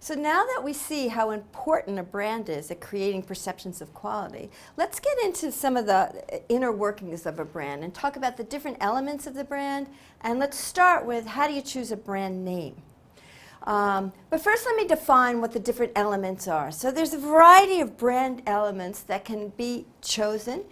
So now that we see how important a brand is at creating perceptions of quality, let's get into some of the inner workings of a brand and talk about the different elements of the brand. And let's start with, how do you choose a brand name? But first, let me define what the different elements are. So there's a variety of brand elements that can be chosen.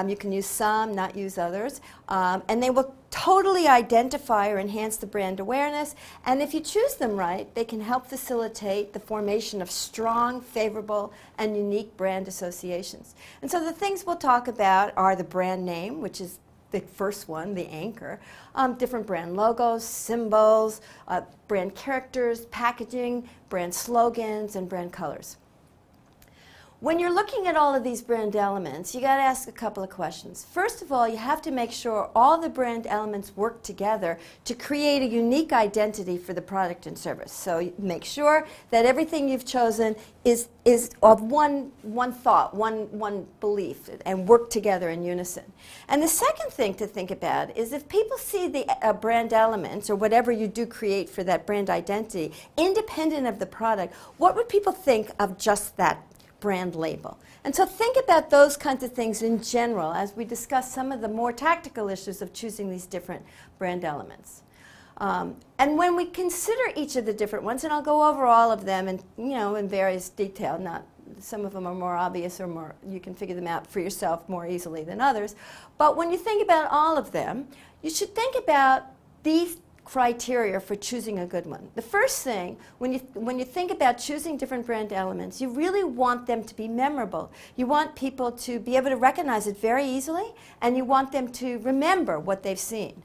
You can use some, not use others. And they will totally identify or enhance the brand awareness. And if you choose them right, they can help facilitate the formation of strong, favorable, and unique brand associations. And so the things we'll talk about are the brand name, which is the first one, the anchor, different brand logos, symbols, brand characters, packaging, brand slogans, and brand colors. When you're looking at all of these brand elements, you got to ask a couple of questions. First of all, you have to make sure all the brand elements work together to create a unique identity for the product and service. So make sure that everything you've chosen is of one thought, one belief, and work together in unison. And the second thing to think about is, if people see the brand elements or whatever you do create for that brand identity independent of the product, what would people think of just that brand label? And so think about those kinds of things in general as we discuss some of the more tactical issues of choosing these different brand elements. And when we consider each of the different ones, and I'll go over all of them in various detail, not some of them are more obvious or more, you can figure them out for yourself more easily than others. But when you think about all of them, you should think about these criteria for choosing a good one. The first thing, when you think about choosing different brand elements, you really want them to be memorable. You want people to be able to recognize it very easily, and you want them to remember what they've seen.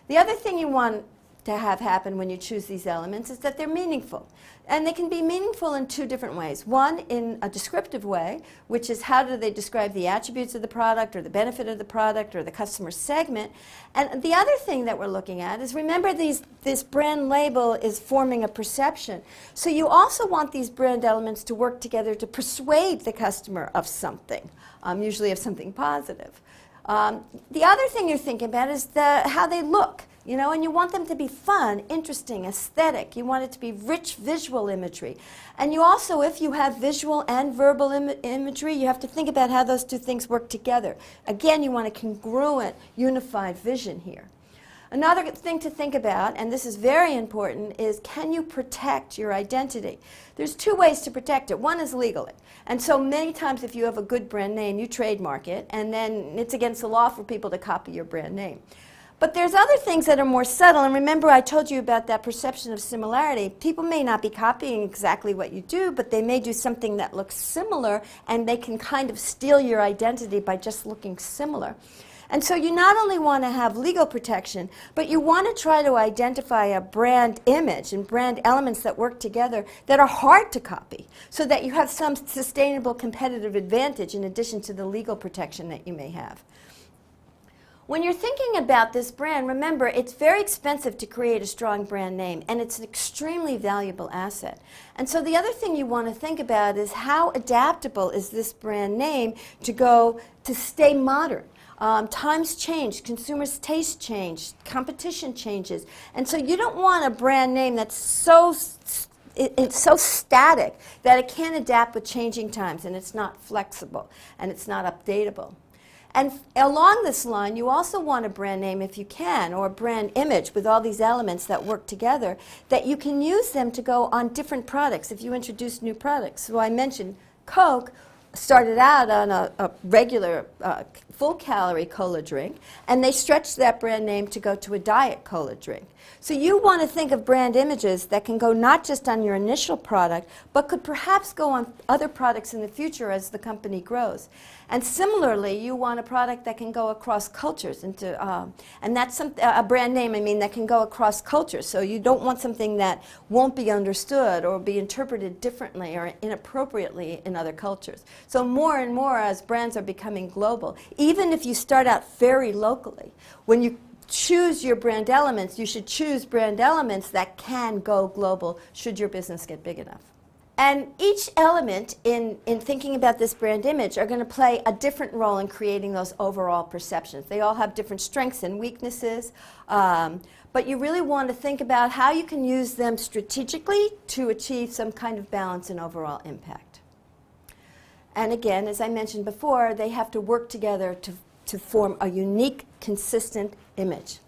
The other thing you want to have happen when you choose these elements is that they're meaningful. And they can be meaningful in two different ways. One, in a descriptive way, which is how do they describe the attributes of the product or the benefit of the product or the customer segment. And the other thing that we're looking at is, remember, this brand label is forming a perception. So you also want these brand elements to work together to persuade the customer of something, usually of something positive. The other thing you're thinking about is how they look. And you want them to be fun, interesting, aesthetic. You want it to be rich visual imagery. And you also, if you have visual and verbal imagery, you have to think about how those two things work together. Again, you want a congruent, unified vision here. Another thing to think about, and this is very important, is, can you protect your identity? There's two ways to protect it. One is legally. And so many times if you have a good brand name, you trademark it, and then it's against the law for people to copy your brand name. But there's other things that are more subtle, and remember I told you about that perception of similarity. People may not be copying exactly what you do, but they may do something that looks similar, and they can kind of steal your identity by just looking similar. And so you not only want to have legal protection, but you want to try to identify a brand image and brand elements that work together that are hard to copy, so that you have some sustainable competitive advantage in addition to the legal protection that you may have. When you're thinking about this brand, remember, it's very expensive to create a strong brand name, and it's an extremely valuable asset. And so the other thing you want to think about is, how adaptable is this brand name to stay modern? Times change, consumers' tastes change, competition changes. And so you don't want a brand name that's it's so static that it can't adapt with changing times, and it's not flexible, and it's not updatable. And along this line, you also want a brand name, if you can, or a brand image with all these elements that work together, that you can use them to go on different products if you introduce new products. So I mentioned Coke started out on a regular full-calorie cola drink, and they stretched that brand name to go to a diet cola drink. So you want to think of brand images that can go not just on your initial product, but could perhaps go on other products in the future as the company grows. And similarly, you want a product that can go across cultures, and that's a brand name, that can go across cultures. So you don't want something that won't be understood or be interpreted differently or inappropriately in other cultures. So more and more, as brands are becoming global, even if you start out very locally, when you choose your brand elements, you should choose brand elements that can go global should your business get big enough. And each element in thinking about this brand image are going to play a different role in creating those overall perceptions. They all have different strengths and weaknesses, but you really want to think about how you can use them strategically to achieve some kind of balance and overall impact. And again, as I mentioned before, they have to work together to form a unique, consistent image.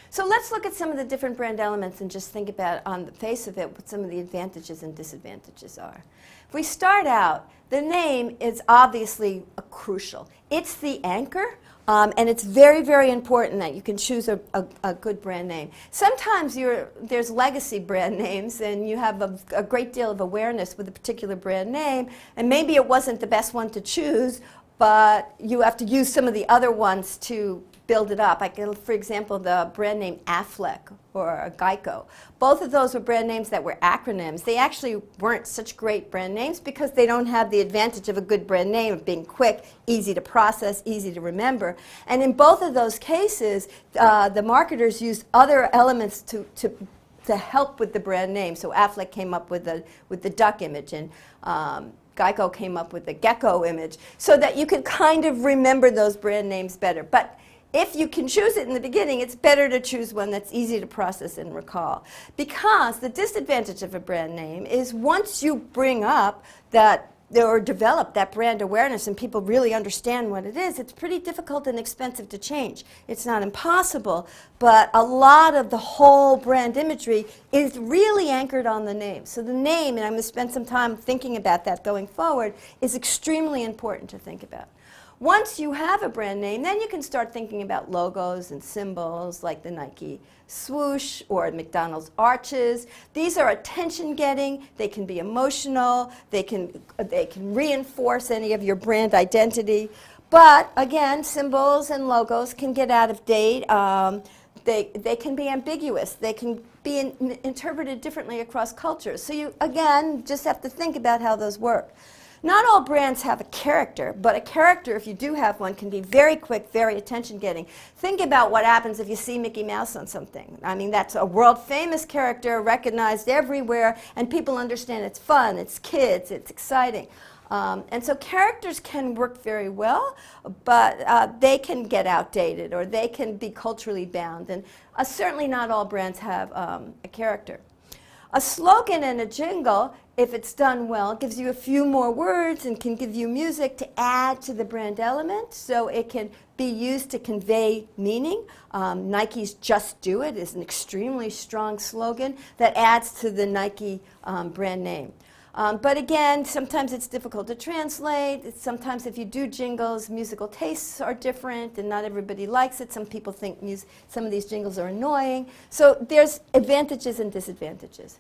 So let's look at some of the different brand elements and just think about, on the face of it, what some of the advantages and disadvantages are. If we start out, the name is obviously crucial. It's the anchor, and it's very, very important that you can choose a good brand name. Sometimes there's legacy brand names, and you have a great deal of awareness with a particular brand name, and maybe it wasn't the best one to choose, but you have to use some of the other ones to build it up. For example, the brand name Aflac or Geico. Both of those were brand names that were acronyms. They actually weren't such great brand names because they don't have the advantage of a good brand name of being quick, easy to process, easy to remember. And in both of those cases, the marketers used other elements to help with the brand name. So Aflac came up with the duck image, and Geico came up with the gecko image, so that you could kind of remember those brand names better. But if you can choose it in the beginning, it's better to choose one that's easy to process and recall. Because the disadvantage of a brand name is once you bring up that or develop that brand awareness and people really understand what it is, it's pretty difficult and expensive to change. It's not impossible, but a lot of the whole brand imagery is really anchored on the name. So the name, and I'm going to spend some time thinking about that going forward, is extremely important to think about. Once you have a brand name, then you can start thinking about logos and symbols like the Nike swoosh or McDonald's arches. These are attention-getting. They can be emotional. They can reinforce any of your brand identity. But again, symbols and logos can get out of date. They can be ambiguous. They can be interpreted differently across cultures. So you, again, just have to think about how those work. Not all brands have a character, but a character, if you do have one, can be very quick, very attention-getting. Think about what happens if you see Mickey Mouse on something. I mean, that's a world-famous character, recognized everywhere, and people understand it's fun, it's kids, it's exciting. And so characters can work very well, but they can get outdated, or they can be culturally bound. And certainly not all brands have a character. A slogan and a jingle, if it's done well, gives you a few more words and can give you music to add to the brand element, so it can be used to convey meaning. Nike's Just Do It is an extremely strong slogan that adds to the Nike brand name. But again, sometimes it's difficult to translate. Sometimes if you do jingles, musical tastes are different and not everybody likes it. Some people think some of these jingles are annoying. So there's advantages and disadvantages.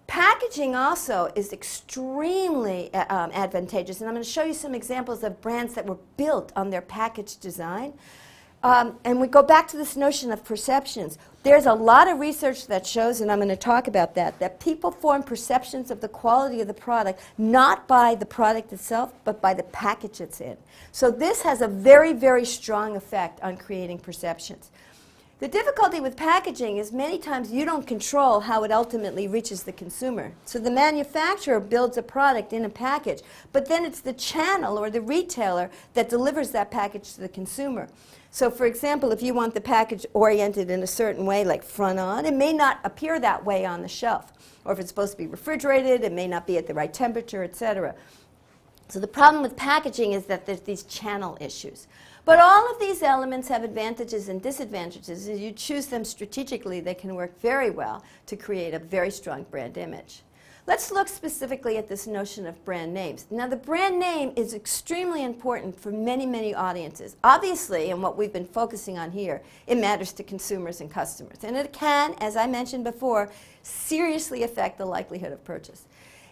Packaging also is extremely advantageous, and I'm going to show you some examples of brands that were built on their package design. And we go back to this notion of perceptions. There's a lot of research that shows, and I'm going to talk about that people form perceptions of the quality of the product not by the product itself, but by the package it's in. So this has a very, very strong effect on creating perceptions. The difficulty with packaging is many times you don't control how it ultimately reaches the consumer. So the manufacturer builds a product in a package, but then it's the channel or the retailer that delivers that package to the consumer. So for example, if you want the package oriented in a certain way, like front on, it may not appear that way on the shelf. Or if it's supposed to be refrigerated, it may not be at the right temperature, etc. So the problem with packaging is that there's these channel issues. But all of these elements have advantages and disadvantages. As you choose them strategically, they can work very well to create a very strong brand image. Let's look specifically at this notion of brand names. Now, the brand name is extremely important for many, many audiences. Obviously, and what we've been focusing on here, it matters to consumers and customers. And it can, as I mentioned before, seriously affect the likelihood of purchase.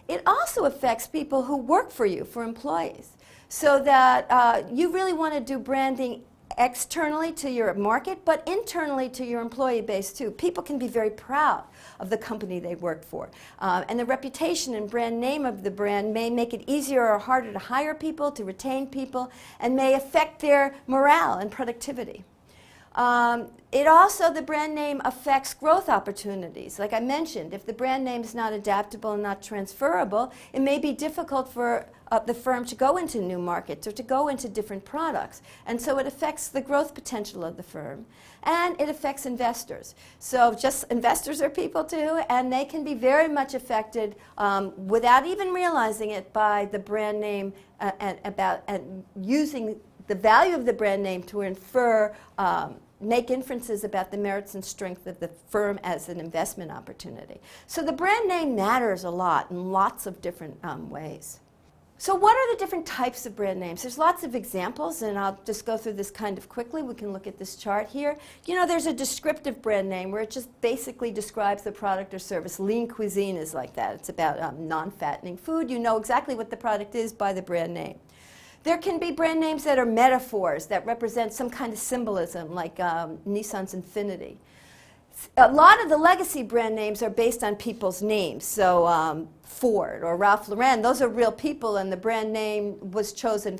It also affects people who work for you, for employees. So that you really want to do branding externally to your market, but internally to your employee base too. People can be very proud of the company they work for. And the reputation and brand name of the brand may make it easier or harder to hire people, to retain people, and may affect their morale and productivity. It also, the brand name affects growth opportunities. Like I mentioned, if the brand name is not adaptable and not transferable, it may be difficult for the firm to go into new markets or to go into different products. And so it affects the growth potential of the firm. And it affects investors. So just investors are people too, and they can be very much affected without even realizing it by the brand name and using the value of the brand name to infer make inferences about the merits and strength of the firm as an investment opportunity. So the brand name matters a lot in lots of different ways. So what are the different types of brand names? There's lots of examples, and I'll just go through this kind of quickly. We can look at this chart here. You know, there's a descriptive brand name where it just basically describes the product or service. Lean Cuisine is like that. It's about non-fattening food. You know exactly what the product is by the brand name. There can be brand names that are metaphors that represent some kind of symbolism, like Nissan's Infiniti. A lot of the legacy brand names are based on people's names. So Ford or Ralph Lauren, those are real people, and the brand name was chosen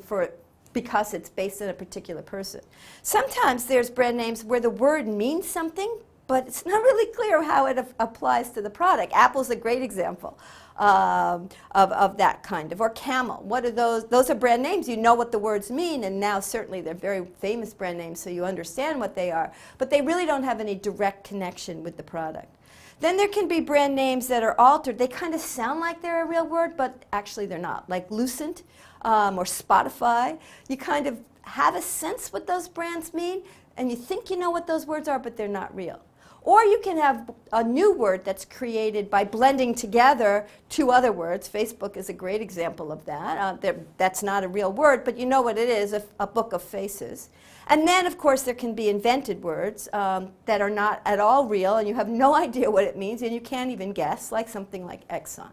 because it's based on a particular person. Sometimes there's brand names where the word means something, but it's not really clear how it applies to the product. Apple's a great example of that kind of. Or Camel. What are those? Those are brand names. You know what the words mean, and now certainly they're very famous brand names, so you understand what they are. But they really don't have any direct connection with the product. Then there can be brand names that are altered. They kind of sound like they're a real word, but actually they're not. Like Lucent or Spotify. You kind of have a sense what those brands mean, and you think you know what those words are, but they're not real. Or you can have a new word that's created by blending together two other words. Facebook is a great example of that. That's not a real word, but you know what it is, a book of faces. And then, of course, there can be invented words that are not at all real, and you have no idea what it means, and you can't even guess, like something like Exxon.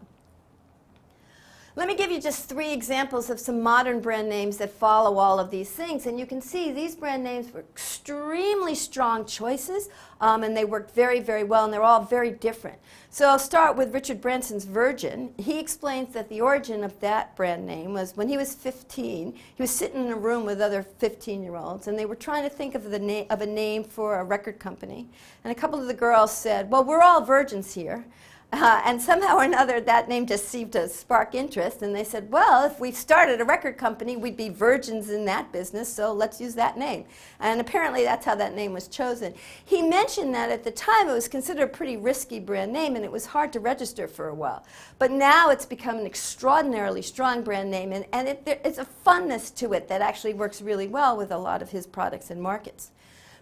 Let me give you just 3 examples of some modern brand names that follow all of these things. And you can see these brand names were extremely strong choices, and they worked very, very well, and they're all very different. So I'll start with Richard Branson's Virgin. He explains that the origin of that brand name was when he was 15. He was sitting in a room with other 15-year-olds, and they were trying to think of a name for a record company. And a couple of the girls said, well, we're all virgins here. And somehow or another, that name just seemed to spark interest. And they said, well, if we started a record company, we'd be virgins in that business, so let's use that name. And apparently that's how that name was chosen. He mentioned that at the time it was considered a pretty risky brand name, and it was hard to register for a while. But now it's become an extraordinarily strong brand name, and it's a funness to it that actually works really well with a lot of his products and markets.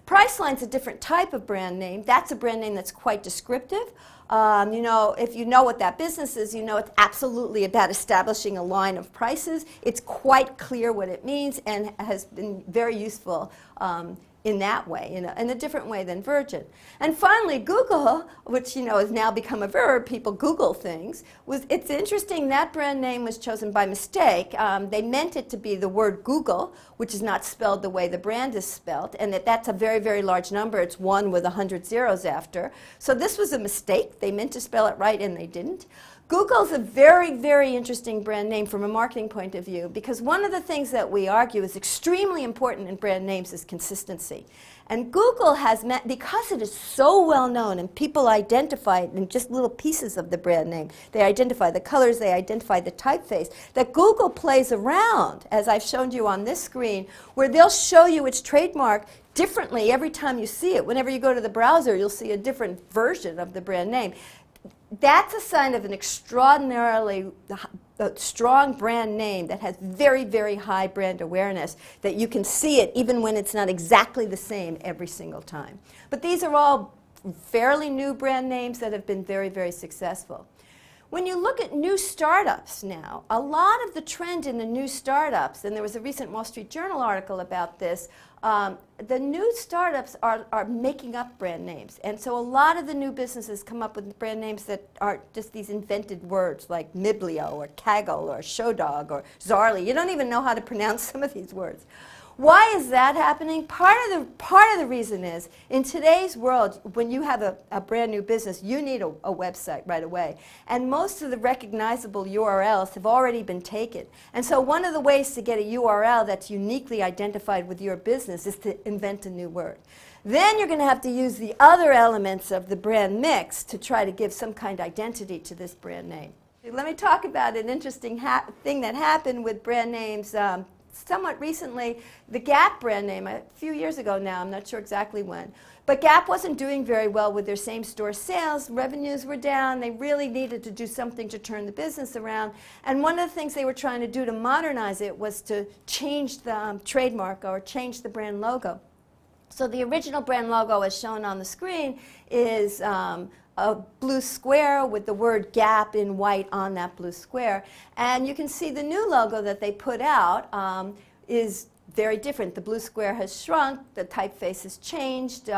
Priceline's a different type of brand name. That's a brand name that's quite descriptive. You know, if you know what that business is, you know it's absolutely about establishing a line of prices. It's quite clear what it means and has been very useful in that way, in a different way than Virgin. And finally, Google, which you know has now become a verb, people Google things, it's interesting that brand name was chosen by mistake. They meant it to be the word Google, which is not spelled the way the brand is spelled, and that's a very, very large number. It's 1 with 100 zeros after. So this was a mistake. They meant to spell it right, and they didn't. Google's a very, very interesting brand name from a marketing point of view, because one of the things that we argue is extremely important in brand names is consistency. And Google has met, because it is so well known and people identify it in just little pieces of the brand name. They identify the colors, they identify the typeface, that Google plays around, as I've shown you on this screen, where they'll show you its trademark differently every time you see it. Whenever you go to the browser, you'll see a different version of the brand name. That's a sign of an extraordinarily strong brand name that has very, very high brand awareness, that you can see it even when it's not exactly the same every single time. But these are all fairly new brand names that have been very, very successful. When you look at new startups now, a lot of the trend in the new startups, and there was a recent Wall Street Journal article about this, the new startups are making up brand names. And so a lot of the new businesses come up with brand names that are just these invented words like Miblio or Kaggle or Showdog or Zarly. You don't even know how to pronounce some of these words. Why is that happening? Part of the reason is, in today's world, when you have a brand new business, you need a website right away. And most of the recognizable URLs have already been taken. And so one of the ways to get a URL that's uniquely identified with your business is to invent a new word. Then you're going to have to use the other elements of the brand mix to try to give some kind of identity to this brand name. Let me talk about an interesting thing that happened with brand names somewhat recently. The Gap brand name, a few years ago now, I'm not sure exactly when, but Gap wasn't doing very well with their same-store sales. Revenues were down. They really needed to do something to turn the business around. And one of the things they were trying to do to modernize it was to change the trademark or change the brand logo. So the original brand logo, as shown on the screen, is a blue square with the word Gap in white on that blue square. And you can see the new logo that they put out is very different. The blue square has shrunk, the typeface has changed,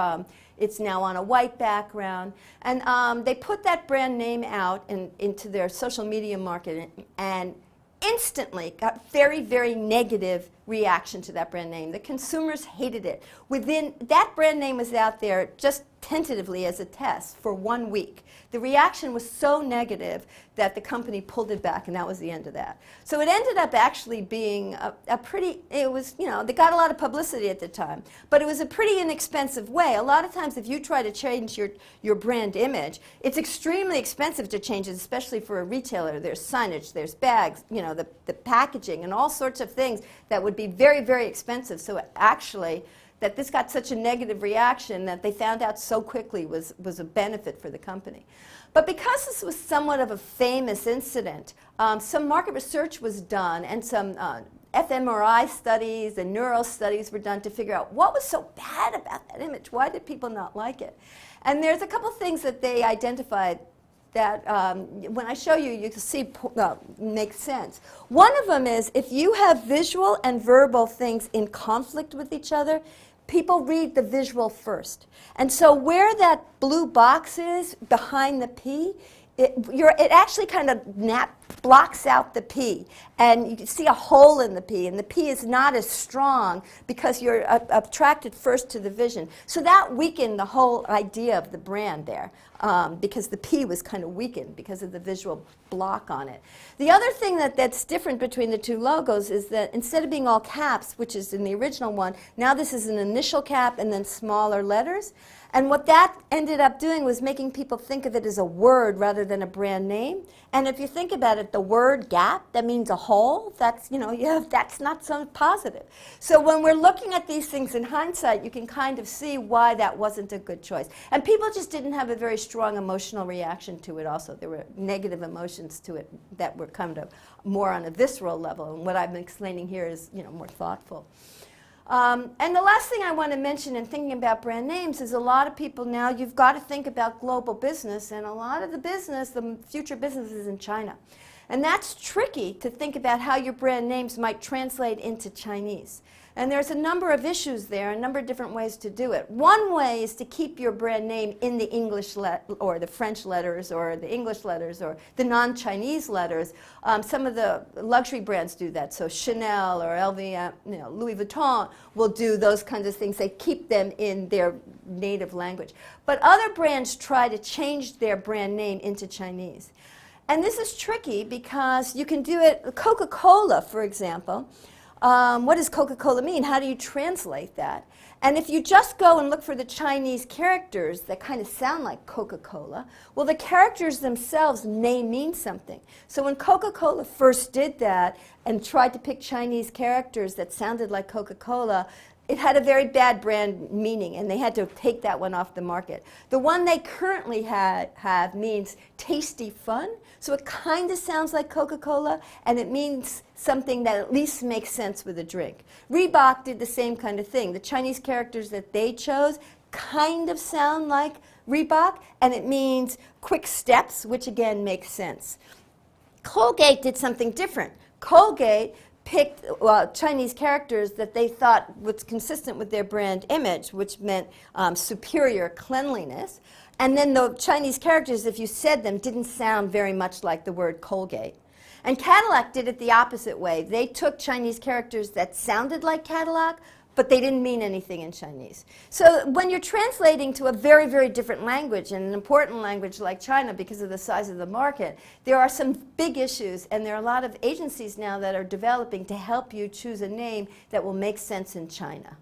it's now on a white background. And they put that brand name out into their social media marketing and instantly got very, very negative reaction to that brand name. The consumers hated it. That brand name was out there just tentatively as a test for 1 week. The reaction was so negative that the company pulled it back, and that was the end of that. So it ended up actually being it was, they got a lot of publicity at the time, but it was a pretty inexpensive way. A lot of times if you try to change your brand image, it's extremely expensive to change it, especially for a retailer. There's signage, there's bags, the packaging, and all sorts of things that would be very, very expensive. So actually, that this got such a negative reaction that they found out so quickly was a benefit for the company. But because this was somewhat of a famous incident, some market research was done and some fMRI studies and neural studies were done to figure out what was so bad about that image. Why did people not like it? And there's a couple things that they identified that when I show you, you can see make sense. One of them is if you have visual and verbal things in conflict with each other, people read the visual first. And so where that blue box is behind the P, it actually kind of blocks out the P. And you can see a hole in the P. And the P is not as strong because you're attracted first to the vision. So that weakened the whole idea of the brand there because the P was kind of weakened because of the visual block on it. The other thing that's different between the two logos is that instead of being all caps, which is in the original one, now this is an initial cap and then smaller letters. And what that ended up doing was making people think of it as a word rather than a brand name. And if you think about it, the word Gap, that means a hole. That's, that's not so positive. So when we're looking at these things in hindsight, you can kind of see why that wasn't a good choice. And people just didn't have a very strong emotional reaction to it also. There were negative emotions to it that were kind of more on a visceral level. And what I've been explaining here is, more thoughtful. And the last thing I want to mention in thinking about brand names is a lot of people now, you've got to think about global business, and a lot of the future business is in China. And that's tricky to think about how your brand names might translate into Chinese. And there's a number of issues there, a number of different ways to do it. One way is to keep your brand name in the English or the French letters or the English letters or the non-Chinese letters. Some of the luxury brands do that. So Chanel or LV, Louis Vuitton will do those kinds of things. They keep them in their native language. But other brands try to change their brand name into Chinese. And this is tricky because you can do it, Coca-Cola, for example. What does Coca-Cola mean? How do you translate that? And if you just go and look for the Chinese characters that kind of sound like Coca-Cola, well, the characters themselves may mean something. So when Coca-Cola first did that and tried to pick Chinese characters that sounded like Coca-Cola, it had a very bad brand meaning, and they had to take that one off the market. The one they currently have means tasty fun, so it kind of sounds like Coca-Cola, and it means something that at least makes sense with a drink. Reebok did the same kind of thing. The Chinese characters that they chose kind of sound like Reebok, and it means quick steps, which again makes sense. Colgate did something different. Colgate picked Chinese characters that they thought was consistent with their brand image, which meant superior cleanliness. And then the Chinese characters, if you said them, didn't sound very much like the word Colgate. And Cadillac did it the opposite way. They took Chinese characters that sounded like Cadillac, but they didn't mean anything in Chinese. So when you're translating to a very, very different language, and an important language like China because of the size of the market, there are some big issues, and there are a lot of agencies now that are developing to help you choose a name that will make sense in China.